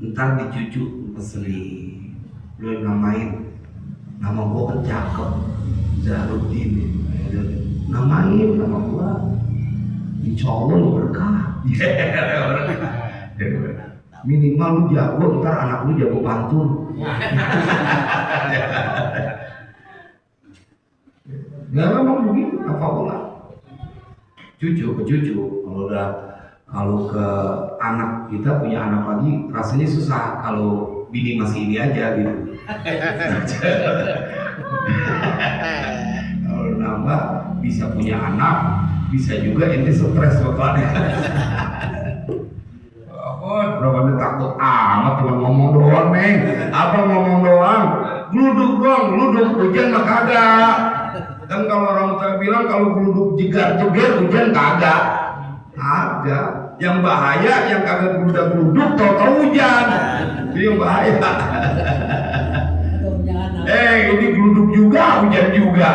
Ntar dicucu kesini, lu namain, nama gua kan cakep, Zahrudin, namain nama gua, insya Allah lu berkah. Minimal lu jago, ntar anak lu jago pantun. Gak memang begitu, apa pula? Cucu ke cucu, kalau ke anak kita punya anak lagi rasanya susah. Kalau bini masih ini aja gitu. Kalau nambah bisa punya anak, bisa juga ente stres bapaknya. Berapa takut amat cuma ngomong doang neng. Apa ngomong doang? Gluduk doang, gluduk hujan mah kagak. Dan kalau orang tua bilang kalau gluduk jegar-jegar hujan kagak. Ada. Yang bahaya yang kagak gluduk tahu-tahu hujan. Itu yang bahaya. Ini gluduk juga, hujan juga.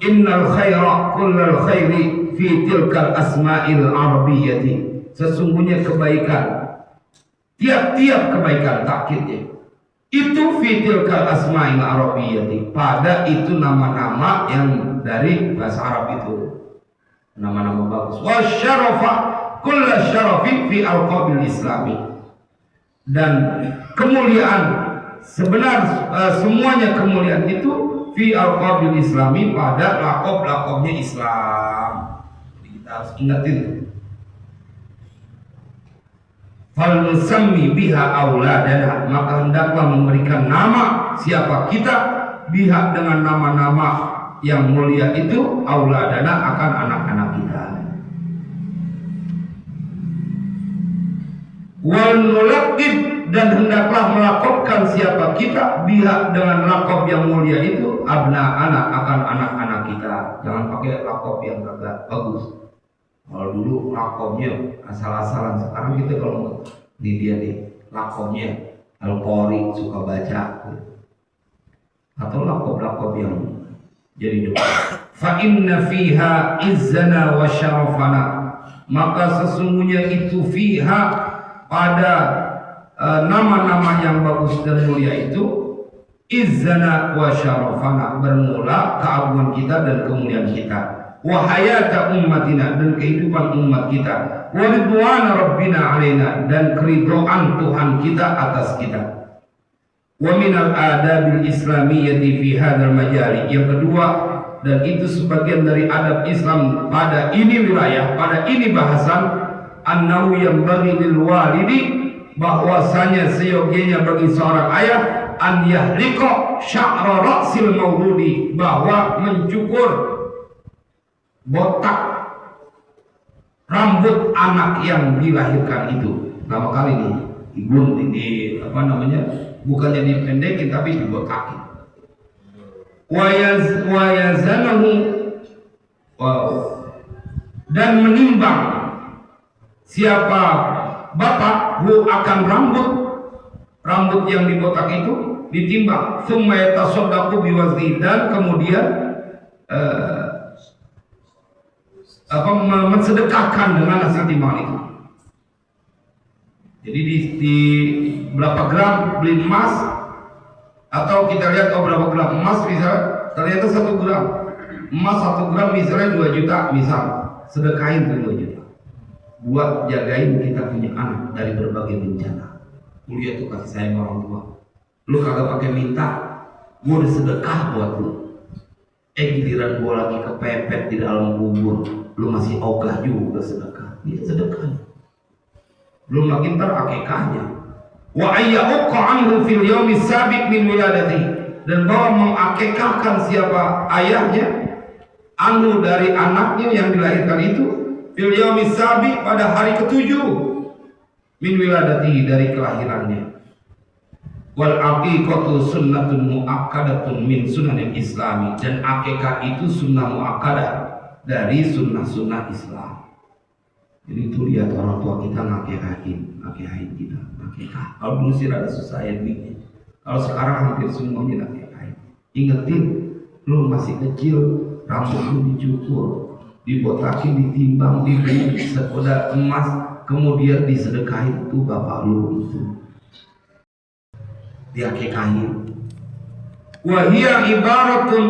Innal khaira kullal khairi fi tilkal asma'il arabiyyati. Sesungguhnya kebaikan, tiap-tiap kebaikan, takkidnya itu fi tilkal asma'il arabiyyati, pada itu nama-nama yang dari bahasa Arab itu, nama-nama bagus. Wa syarafa kullal syarafi fi alqabil islami. Dan kemuliaan semuanya kemuliaan itu fi alqabil islami, pada lakob-lakobnya Islam. Jadi kita harus ingatin. Fal nusammi biha auladana, maka hendaklah memberikan nama siapa kita biha dengan nama-nama yang mulia itu auladana akan anak-anak kita. Wal nulaqib, dan hendaklah melakobkan siapa kita biha dengan lakob yang mulia itu abna anak akan anak-anak kita. Jangan pakai lakob yang agak bagus. Kalau dulu lakobnya asal-asalan, sekarang kita kalau di dia nih lakobnya Al-Qori, suka baca, atau lakob-lakob yang jadi doa. Fa inna fiha izzana wa syarafana, maka sesungguhnya itu fiha pada nama-nama yang bagus dan mulia itu izzana wa syarafana, bermula keagungan kita dan kemuliaan kita, wa hayata ummatina, dan kehidupan umat kita, wa ridwana rabbina alaina, dan keridhaan Tuhan kita atas kita. Wa minal adabil islamiyyati fi hadzal majali, yang kedua, dan itu sebagian dari adab Islam pada ini wilayah, pada ini bahasan, annahu yanbaghi lil walidi, bahwasanya seyogianya bagi seorang ayah an yahliqa sya'ra ra'sil mauludi, bahwa mencukur botak rambut anak yang dilahirkan itu. Pertama kali nih ini bukannya dipendekin tapi dibotakin. Wayazanahu, dan menimbang siapa bapak hu akan rambut yang dibotak itu ditimbang. Summa yatasaddaqu biwazni, dan kemudian mensedekahkan dengan hasil timbangan itu. Jadi di berapa gram beli emas, atau kita lihat berapa gram emas, misalnya ternyata 1 gram emas, 1 gram misalnya 2 juta, misal sedekahin ke 2 juta buat jagain kita punya anak dari berbagai bencana. Kuliah tuh kasih sayang orang tua, lu kagak pakai minta, gua udah sedekah buat lu. Giliran gua lagi kepepet di dalam kubur, lu masih ogah juga sedekah. Dia sedekah. Belum lagi ntar akikahnya. Wa ayyuqa anhu fil yaumi sabiq min wiladati, dan bahwa mengakikahkan siapa ayahnya anhu dari anaknya yang dilahirkan itu fil yaumi sabiq, pada hari ke-7 min wiladati, dari kelahirannya. Wal aqiqatu sunnatun muakkadatun min sunanil islami, dan akikah itu sunnah muakkadah dari sunnah-sunnah Islam. Jadi itu lihat orang tua kita ngakikahin kita, akikah. Kalau dulu sih rada susah ya duitnya. Kalau sekarang hampir semuanya ngakikahin. Ingetin, lu masih kecil, rambut lu dicukur, dibotakin, ditimbang, dibeli sekodah emas, kemudian disedekahin tuh bapak lu itu. Diakikahin. Wahia ibaratun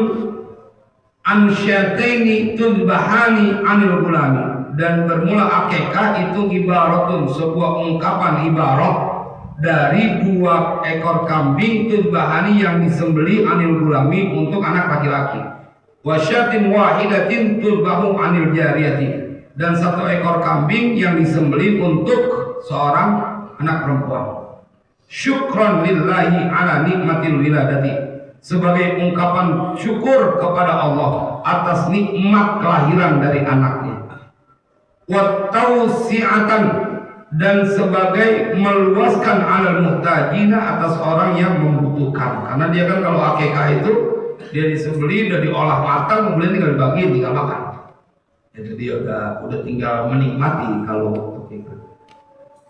an syataini tudbahani anil gulami, dan bermula akikah itu ibaratun, sebuah ungkapan ibarat dari 2 ekor kambing tudbahani yang disembeli anil gulami untuk anak laki-laki, wasyatin wahidatin tudbahu anil jariyati, dan 1 ekor kambing yang disembeli untuk seorang anak perempuan. Syukran lillahi ala nikmatil wiladati, sebagai ungkapan syukur kepada Allah atas nikmat kelahiran dari anaknya. Wa tausi'atan, dan sebagai meluaskan alal muhtajina, atas orang yang membutuhkan. Karena dia kan kalau akikah itu dia disembeli, udah diolah matang, kemudian tinggal dibagi, tinggal makan. Jadi dia udah tinggal menikmati kalau akikah.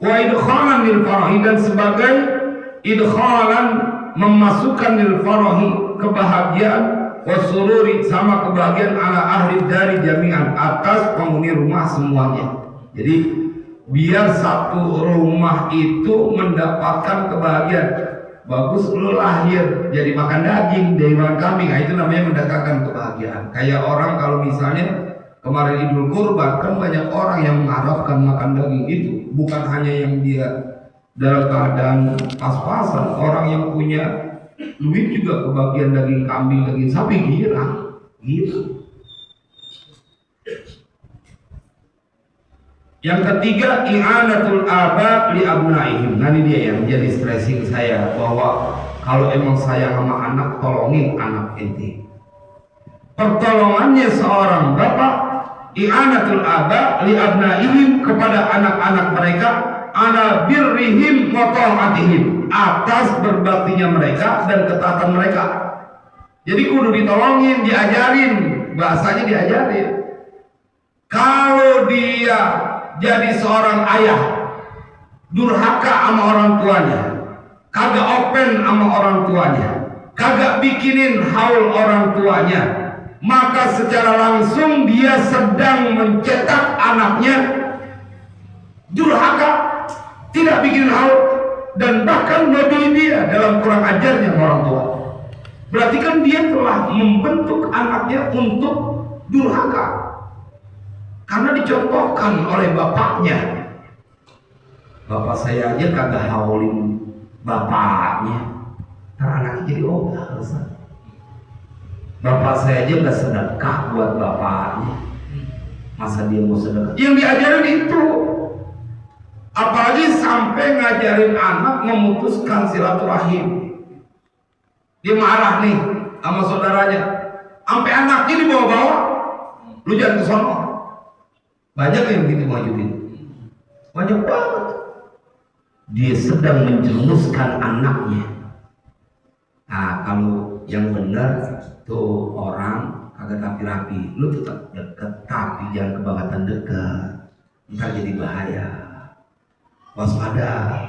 Wa idkhalan lil farahi, dan sebagai idkhalan, memasukkan lil farahi, kebahagiaan, wasururi, sama kebahagiaan, ala ahli dari jami'an, atas penghuni rumah semuanya. Jadi biar satu rumah itu mendapatkan kebahagiaan. Bagus lu lahir jadi makan daging, dari makan kambing, nah itu namanya mendatangkan kebahagiaan. Kayak orang kalau misalnya kemarin Idul Kurban, kan banyak orang yang mengharapkan makan daging itu, bukan hanya yang dia dalam keadaan pas-pasan. Orang yang punya duit juga kebagian daging kambing, daging sapi, girang. Yang ketiga, i'anatul aba li abnaihim. Nah ini dia yang jadi stressing saya, bahwa kalau emang sayang sama anak, tolongin anak ente. Pertolongannya seorang bapak, i'anatul aba li abnaihim, kepada anak-anak mereka, ala birrihim wa ta'atihim, atas berbaktinya mereka dan ketaatan mereka. Jadi kudu ditolongin, diajarin, bahasanya diajarin. Kalau dia jadi seorang ayah durhaka sama orang tuanya, kagak open sama orang tuanya, kagak bikinin haul orang tuanya, maka secara langsung dia sedang mencetak anaknya durhaka, tidak bikin haul, dan bahkan melebihi dia dalam kurang ajarnya orang tua. Berarti kan dia telah membentuk anaknya untuk durhaka, karena dicontohkan oleh bapaknya. Bapak saya aja kagak haulin bapaknya, karena anaknya jadi ogah. Bapak saya aja gak sedekah buat bapaknya, masa dia mau sedekah? Yang diajarin itu. Apalagi sampai ngajarin anak memutuskan silaturahim. Dia marah nih sama saudaranya, sampai anaknya dibawa-bawa, lu jangan ke sono. Banyak yang gitu majuin, banyak banget. Dia sedang menjerumuskan anaknya. Nah kalau yang benar tuh orang kagak rapi-rapi, lu tetap deket, tapi jangan kebangetan dekat, ntar jadi bahaya. Waspada,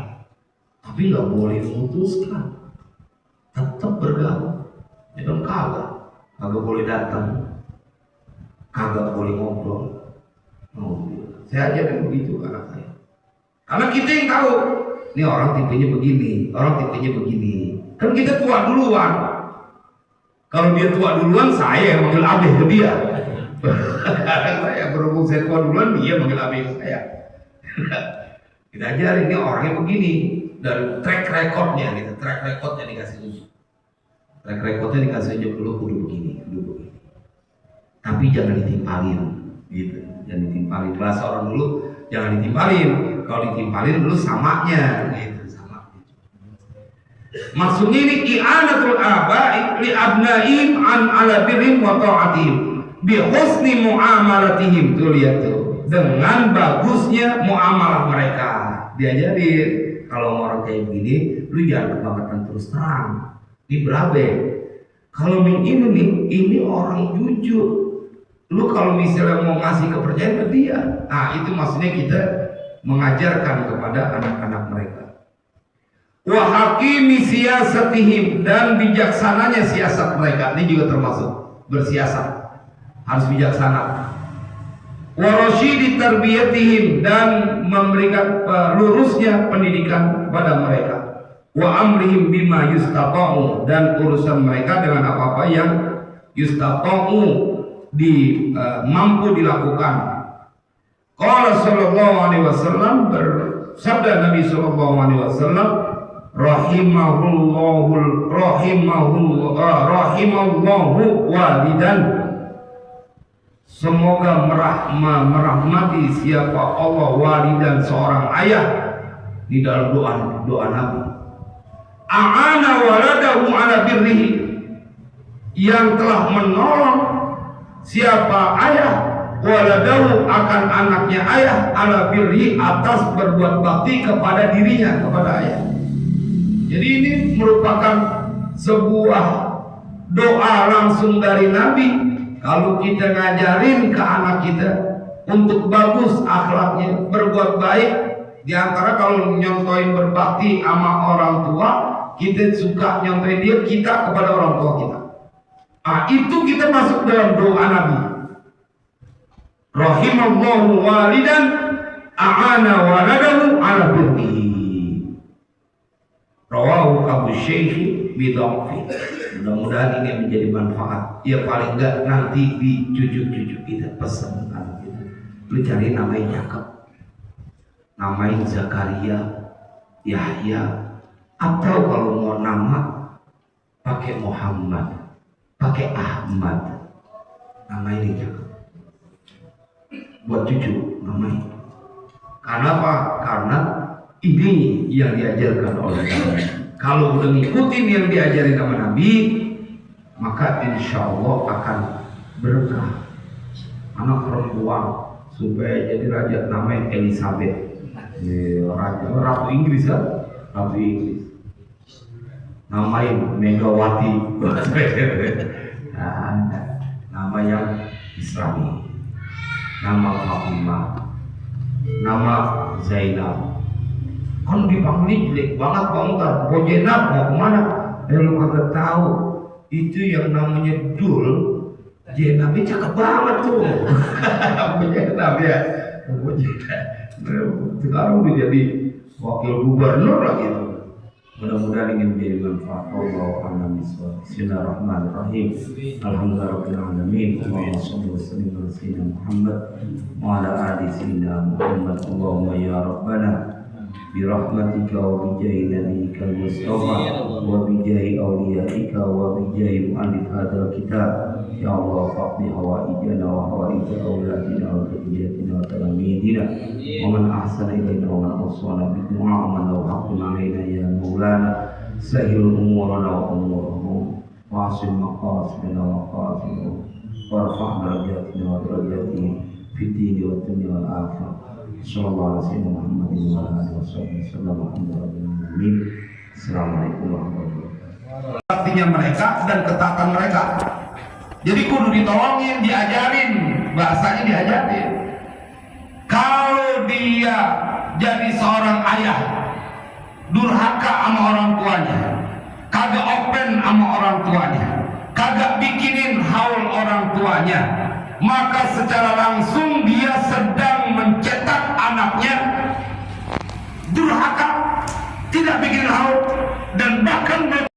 tapi nggak boleh memutuskan, tetap bergaul. Jangan kagak boleh datang, kagak boleh ngobrol. Saya aja kan begitu anak saya, karena kita yang tahu, ini orang tipenya begini, orang tipenya begini. Kan kita tua duluan. Kalau dia tua duluan, saya yang manggil abeh ke dia. Saya berhubung saya tua duluan, dia manggil abeh ke saya. Kita ajarin ini orangnya begini, dari track recordnya gitu, track recordnya dikasih tunjuk. Track recordnya dikasih tunjuk, dulu kudu begini. Tapi jangan ditimpalin, gitu. Jangan ditimpalin. Bahasa orang dulu, jangan ditimpalin. Kalau ditimpalin dulu samanya, gitu, sama. Maksudnya ini i'anatul aba'i li abnaim an ala birrim wa ta'atihim bi husni muamalatihim. Tuh lihat tuh, dengan bagusnya muamalah mereka. Diajarin, kalau orang kayak gini, lu jangan kebangetan terus terang. Ini berabe. Kalau ini orang jujur. Lu kalau misalnya mau ngasih kepercayaan ke dia, nah itu maksudnya kita mengajarkan kepada anak-anak mereka. Wa hakimi siyasatihim, dan bijaksananya siasat mereka. Ini juga termasuk bersiasat, harus bijaksana. Wa rasyidi tarbiyatihim, dan memberikan lurusnya pendidikan pada mereka. Wa amrihim bima yustata'u, dan urusan mereka dengan apa-apa yang yustata'u, mampu dilakukan. Qala sallallahu alaihi wasallam, bersabda Nabi sallallahu alaihi wasallam, rahimallahu walidan, semoga merahmati siapa Allah walidan, seorang ayah. Di dalam doa Nabi, a'ana waladahu ala birrihi, yang telah menolong siapa ayah waladahu, akan anaknya ayah, ala birri, atas berbuat bakti kepada dirinya, kepada ayah. Jadi ini merupakan sebuah doa langsung dari Nabi. Kalau kita ngajarin ke anak kita untuk bagus akhlaknya, berbuat baik, diantara kalau nyontoin berbakti sama orang tua, kita suka nyontoin dia, kita kepada orang tua kita. Ah, itu kita masuk dalam doa Nabi. Rahimallahu walidan a'ana waladahu ala birrihi. Rawahu Abu Syekh bid'afi. Mudah-mudahan ini menjadi manfaat. Ya paling enggak nanti di cucu-cucu kita pesan anak kita. Lu cari namanya cakep. Namanya Zakaria. Yahya, atau kalau mau nama pakai Muhammad, pakai Ahmad. Nama ini cakep. Buat cucu nama ini. Kenapa? Karena ini yang diajarkan oleh Nabi. Kalau udah ngikutin yang diajarin sama Nabi, maka insya Allah akan berkah. Anak perempuan supaya jadi raja namanya Elizabeth. Ratu Inggris kan? Ratu Inggris. Namanya Megawati. Nah, nama yang Islami. Nama Fatimah. Nama Zainab. Kan dipanggil jelek banget Bang Tar. Bojenab mau kemana? Lu kagak tahu. Itu yang namanya Dul. Jenab ini cakep banget tuh. Bojenab ya. Bojenab. Sekarang udah jadi wakil gubernur lagi tuh. Mudah-mudahan ingin menjadi manfaat. Bismillahirrahmanirrahim. Alhamdulillahirabbil alamin. Allahumma shalli wa sallim ala sayyidina Muhammad wa ala ali sayyidina Muhammad. Allahumma ya rabbana birahmatika wa bijahi nabiyyikal mustafa wa bijahi awliyaika wa bijahi mu'allif hadzal kitab. Ya Allah, faqdi hawaijana wa hawaij auladina wa dhurriyyatina wa talamidina wa man ahsana ilaina wa man awsana bi du'a wa man haqqun alaina ya maulana sahil umurana wa umurahum wa asim maqasidina wa qasidina warfa' darajatina wa darajatihim fid dini wa dunya wal akhirah. Sallallahu alaihi Muhammadin wa alihi wasallam. Alhamdulillah. Assalamualaikum warahmatullahi wabarakatuh. Artinya mereka dan ketaatan mereka. Jadi kudu ditolongin, diajarin, bahasanya diajarin. Kalau dia jadi seorang ayah durhaka sama orang tuanya, kagak open sama orang tuanya, kagak bikinin haul orang tuanya, maka secara langsung dia sedang mencetak anaknya durhaka, tidak bikin haul.